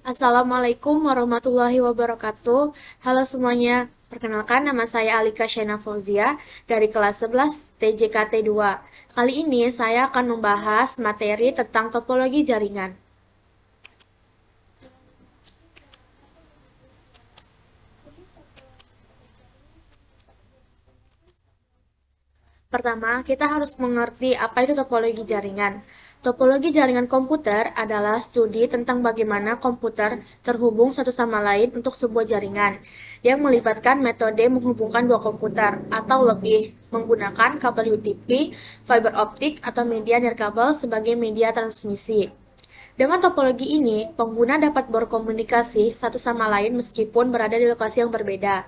Assalamualaikum warahmatullahi wabarakatuh. Halo semuanya, perkenalkan nama saya Alika Shena Fauzia dari kelas 11 TJKT 2. Kali ini saya akan membahas materi tentang topologi jaringan. Pertama, kita harus mengerti apa itu topologi jaringan. Topologi jaringan komputer adalah studi tentang bagaimana komputer terhubung satu sama lain untuk sebuah jaringan yang melibatkan metode menghubungkan dua komputer atau lebih menggunakan kabel UTP, fiber optik, atau media nirkabel sebagai media transmisi. Dengan topologi ini, pengguna dapat berkomunikasi satu sama lain meskipun berada di lokasi yang berbeda.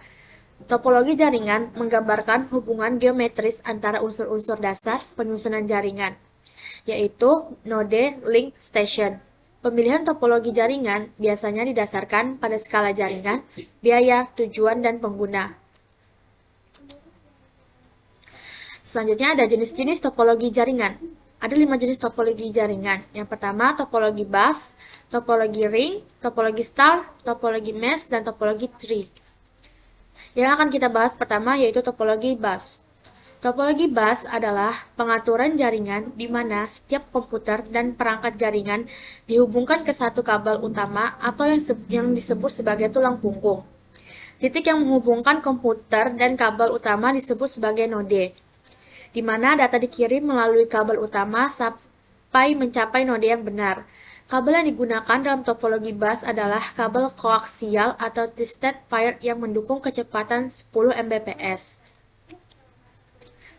Topologi jaringan menggambarkan hubungan geometris antara unsur-unsur dasar penyusunan jaringan, yaitu node link station. Pemilihan topologi jaringan biasanya didasarkan pada skala jaringan, biaya, tujuan, dan pengguna. Selanjutnya ada jenis-jenis topologi jaringan. Ada 5 jenis topologi jaringan. Yang pertama, topologi bus, topologi ring, topologi star, topologi mesh, dan topologi tree. Yang akan kita bahas pertama yaitu topologi bus. Topologi bus adalah pengaturan jaringan di mana setiap komputer dan perangkat jaringan dihubungkan ke satu kabel utama atau yang disebut sebagai tulang punggung. Titik yang menghubungkan komputer dan kabel utama disebut sebagai node, di mana data dikirim melalui kabel utama sampai mencapai node yang benar. Kabel yang digunakan dalam topologi bus adalah kabel koaksial atau twisted pair yang mendukung kecepatan 10 Mbps.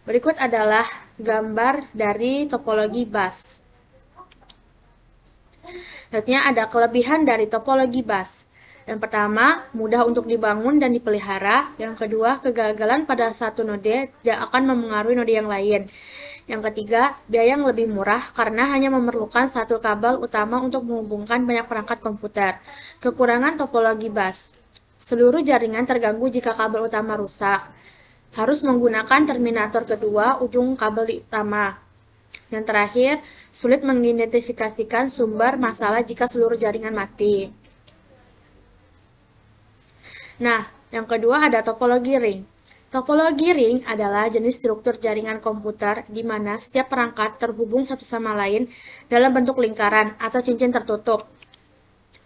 Berikut adalah gambar dari topologi bus. Selanjutnya ada kelebihan dari topologi bus. Yang pertama, mudah untuk dibangun dan dipelihara. Yang kedua, kegagalan pada satu node tidak akan memengaruhi node yang lain. Yang ketiga, biaya yang lebih murah karena hanya memerlukan satu kabel utama untuk menghubungkan banyak perangkat komputer. Kekurangan topologi bus. Seluruh jaringan terganggu jika kabel utama rusak. Harus menggunakan terminator kedua ujung kabel utama. Yang terakhir, sulit mengidentifikasikan sumber masalah jika seluruh jaringan mati. Nah, yang kedua ada topologi ring. Topologi ring adalah jenis struktur jaringan komputer di mana setiap perangkat terhubung satu sama lain dalam bentuk lingkaran atau cincin tertutup.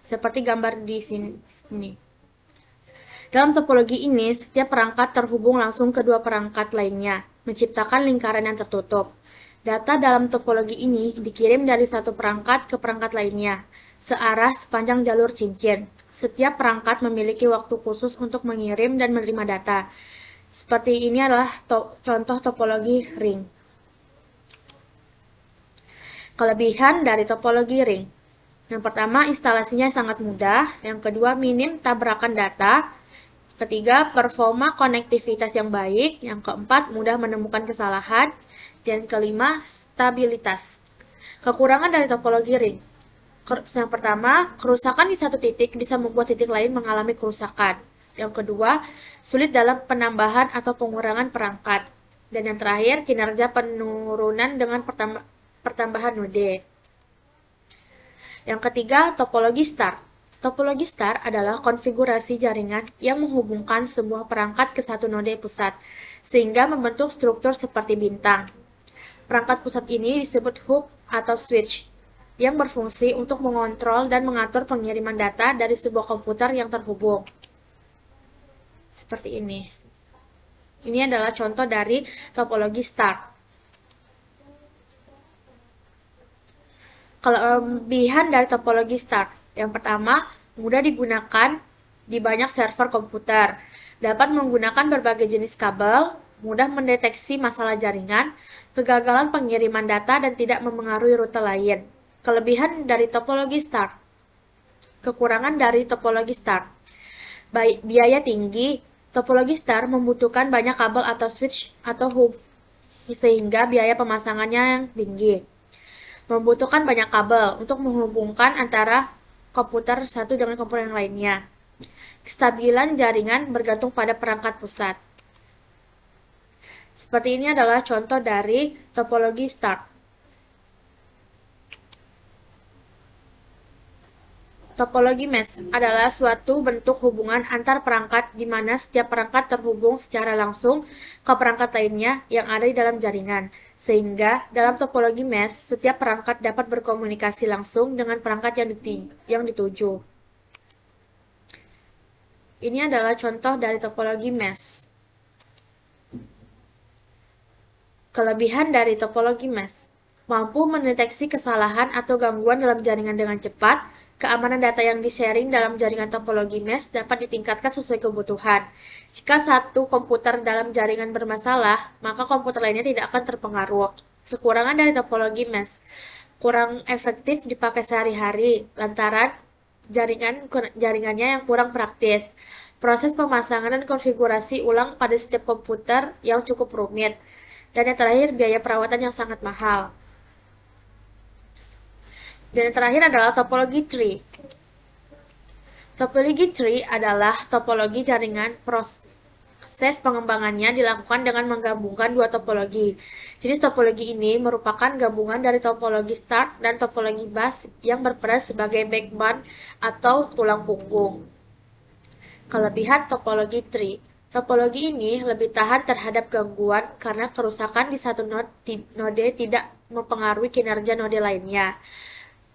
Seperti gambar di sini. Dalam topologi ini, setiap perangkat terhubung langsung ke dua perangkat lainnya, menciptakan lingkaran yang tertutup. Data dalam topologi ini dikirim dari satu perangkat ke perangkat lainnya, searah sepanjang jalur cincin. Setiap perangkat memiliki waktu khusus untuk mengirim dan menerima data. Seperti ini adalah contoh topologi ring. Kelebihan dari topologi ring. Yang pertama, instalasinya sangat mudah. Yang kedua, minim tabrakan data. Ketiga, performa konektivitas yang baik. Yang keempat, mudah menemukan kesalahan. Dan kelima, stabilitas. Kekurangan dari topologi ring. Yang pertama, kerusakan di satu titik bisa membuat titik lain mengalami kerusakan. Yang kedua, sulit dalam penambahan atau pengurangan perangkat. Dan yang terakhir, kinerja penurunan dengan pertambahan node. Yang ketiga, topologi star. Topologi star adalah konfigurasi jaringan yang menghubungkan sebuah perangkat ke satu node pusat, sehingga membentuk struktur seperti bintang. Perangkat pusat ini disebut hub atau switch, yang berfungsi untuk mengontrol dan mengatur pengiriman data dari sebuah komputer yang terhubung. Seperti ini. Ini adalah contoh dari topologi star. Kelebihan dari topologi star. Yang pertama, mudah digunakan di banyak server komputer. Dapat menggunakan berbagai jenis kabel, mudah mendeteksi masalah jaringan, kegagalan pengiriman data, dan tidak memengaruhi rute lain. Kelebihan dari topologi star. Kekurangan dari topologi star. Biaya tinggi. Topologi star membutuhkan banyak kabel atau switch atau hub, sehingga biaya pemasangannya yang tinggi. Membutuhkan banyak kabel untuk menghubungkan antara komputer satu dengan komputer yang lainnya. Kestabilan jaringan bergantung pada perangkat pusat. Seperti ini adalah contoh dari topologi star. Topologi mesh adalah suatu bentuk hubungan antar perangkat di mana setiap perangkat terhubung secara langsung ke perangkat lainnya yang ada di dalam jaringan. Sehingga dalam topologi mesh, setiap perangkat dapat berkomunikasi langsung dengan perangkat yang dituju. Ini adalah contoh dari topologi mesh. Kelebihan dari topologi mesh mampu mendeteksi kesalahan atau gangguan dalam jaringan dengan cepat. Keamanan data yang di-sharing dalam jaringan topologi mesh dapat ditingkatkan sesuai kebutuhan. Jika satu komputer dalam jaringan bermasalah, maka komputer lainnya tidak akan terpengaruh. Kekurangan dari topologi mesh kurang efektif dipakai sehari-hari lantaran jaringannya yang kurang praktis. Proses pemasangan dan konfigurasi ulang pada setiap komputer yang cukup rumit. Dan yang terakhir, biaya perawatan yang sangat mahal. Dan yang terakhir adalah topologi tree. Topologi tree adalah topologi jaringan. Proses pengembangannya dilakukan dengan menggabungkan dua topologi. Jenis topologi ini merupakan gabungan dari topologi start dan topologi bus yang berperan sebagai backbone atau tulang punggung. Kelebihan topologi tree. Topologi ini lebih tahan terhadap gangguan karena kerusakan di satu node tidak mempengaruhi kinerja node lainnya.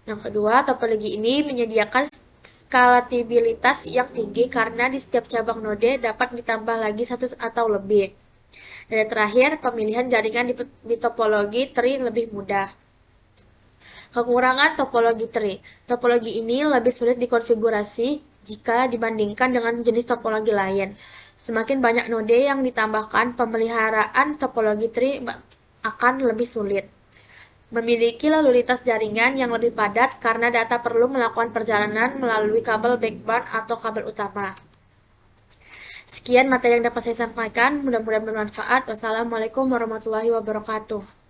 Yang kedua, topologi ini menyediakan skalabilitas yang tinggi karena di setiap cabang node dapat ditambah lagi satu atau lebih. Dan yang terakhir, pemilihan jaringan di topologi tree lebih mudah. Kekurangan topologi tree. Topologi ini lebih sulit dikonfigurasi jika dibandingkan dengan jenis topologi lain. Semakin banyak node yang ditambahkan, pemeliharaan topologi tree akan lebih sulit. Memiliki lalu lintas jaringan yang lebih padat karena data perlu melakukan perjalanan melalui kabel backbone atau kabel utama. Sekian materi yang dapat saya sampaikan, mudah-mudahan bermanfaat. Wassalamualaikum warahmatullahi wabarakatuh.